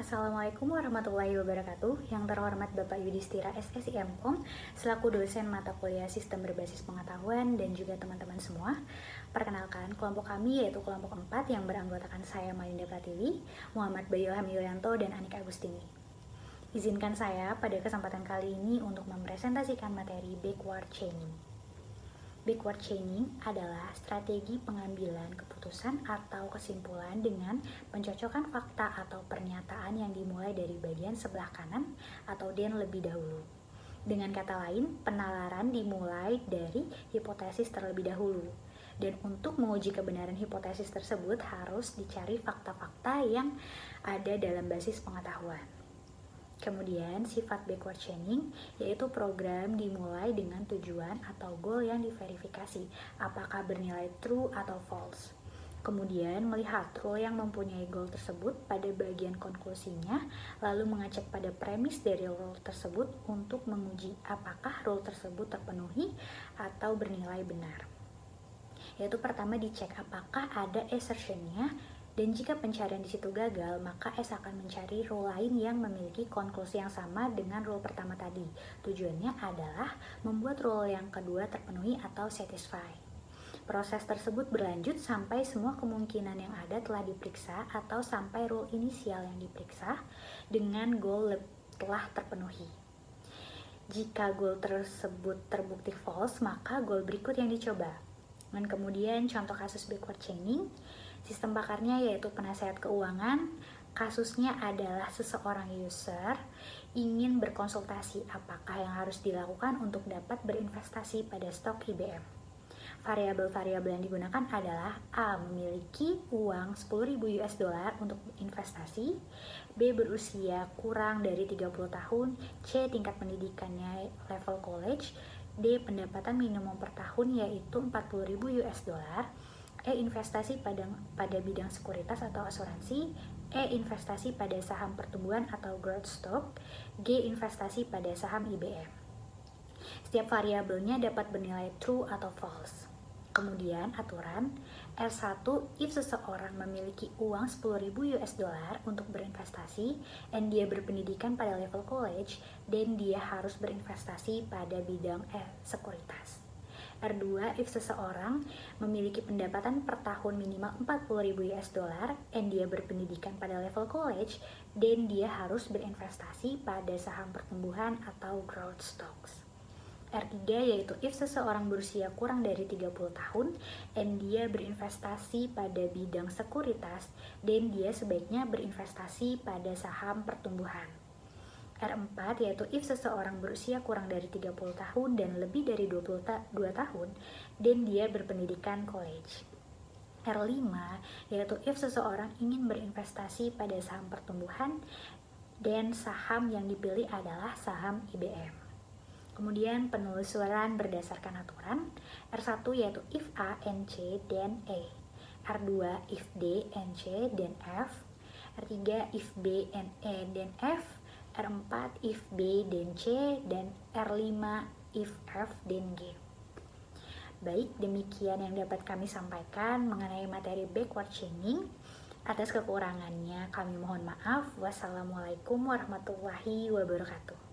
Assalamualaikum warahmatullahi wabarakatuh. Yang terhormat Bapak Yudhistira SSI MKOM selaku dosen mata kuliah Sistem Berbasis Pengetahuan dan juga teman-teman semua. Perkenalkan, kelompok kami yaitu kelompok 4 yang beranggotakan saya Malinda Pratiwi, Muhammad Bayu Ilham Yulianto, dan Anika Agustini. Izinkan saya pada kesempatan kali ini untuk mempresentasikan materi backward chaining. Backward chaining adalah strategi pengambilan keputusan atau kesimpulan dengan mencocokkan fakta atau pernyataan yang dimulai dari bagian sebelah kanan atau den lebih dahulu. Dengan kata lain, penalaran dimulai dari hipotesis terlebih dahulu. Dan untuk menguji kebenaran hipotesis tersebut harus dicari fakta-fakta yang ada dalam basis pengetahuan. Kemudian, sifat backward chaining yaitu program dimulai dengan tujuan atau goal yang diverifikasi, apakah bernilai true atau false. Kemudian, melihat rule yang mempunyai goal tersebut pada bagian konklusinya, lalu mengecek pada premis dari rule tersebut untuk menguji apakah rule tersebut terpenuhi atau bernilai benar. Yaitu pertama dicek apakah ada assertion-nya, dan jika pencarian di situ gagal, maka S akan mencari rule lain yang memiliki konklusi yang sama dengan rule pertama tadi. Tujuannya adalah membuat rule yang kedua terpenuhi atau satisfy. Proses tersebut berlanjut sampai semua kemungkinan yang ada telah diperiksa atau sampai rule inisial yang diperiksa dengan goal telah terpenuhi. Jika goal tersebut terbukti false, maka goal berikut yang dicoba. Dan kemudian contoh kasus backward chaining, sistem bakarnya yaitu penasehat keuangan. Kasusnya adalah seseorang user ingin berkonsultasi apakah yang harus dilakukan untuk dapat berinvestasi pada stok IBM. Variabel-variabel yang digunakan adalah A. Memiliki uang 10.000 US dollar untuk investasi, B. Berusia kurang dari 30 tahun, C. Tingkat pendidikannya level college, D. Pendapatan minimum per tahun yaitu 40.000 US dollar, E. Investasi pada bidang sekuritas atau asuransi, E. Investasi pada saham pertumbuhan atau growth stock, G. Investasi pada saham IBM. Setiap variabelnya dapat bernilai true atau false. Kemudian aturan R1, if seseorang memiliki uang 10.000 US dollar untuk berinvestasi dan dia berpendidikan pada level college, dan dia harus berinvestasi pada bidang sekuritas. R2, if seseorang memiliki pendapatan per tahun minimal 40.000 US dollar dan dia berpendidikan pada level college, dan dia harus berinvestasi pada saham pertumbuhan atau growth stocks. R3 yaitu if seseorang berusia kurang dari 30 tahun dan dia berinvestasi pada bidang sekuritas dan dia sebaiknya berinvestasi pada saham pertumbuhan. R4 yaitu if seseorang berusia kurang dari 30 tahun dan lebih dari 22 tahun dan dia berpendidikan college. R5 yaitu if seseorang ingin berinvestasi pada saham pertumbuhan dan saham yang dipilih adalah saham IBM. Kemudian penelusuran berdasarkan aturan. R1 yaitu if A and C dan E. R2 if D and C dan F. R3 if B and E dan F. R4 if B dan C, dan R5 if F dan G. Baik, demikian yang dapat kami sampaikan mengenai materi backward chaining. Atas kekurangannya kami mohon maaf. Wassalamualaikum warahmatullahi wabarakatuh.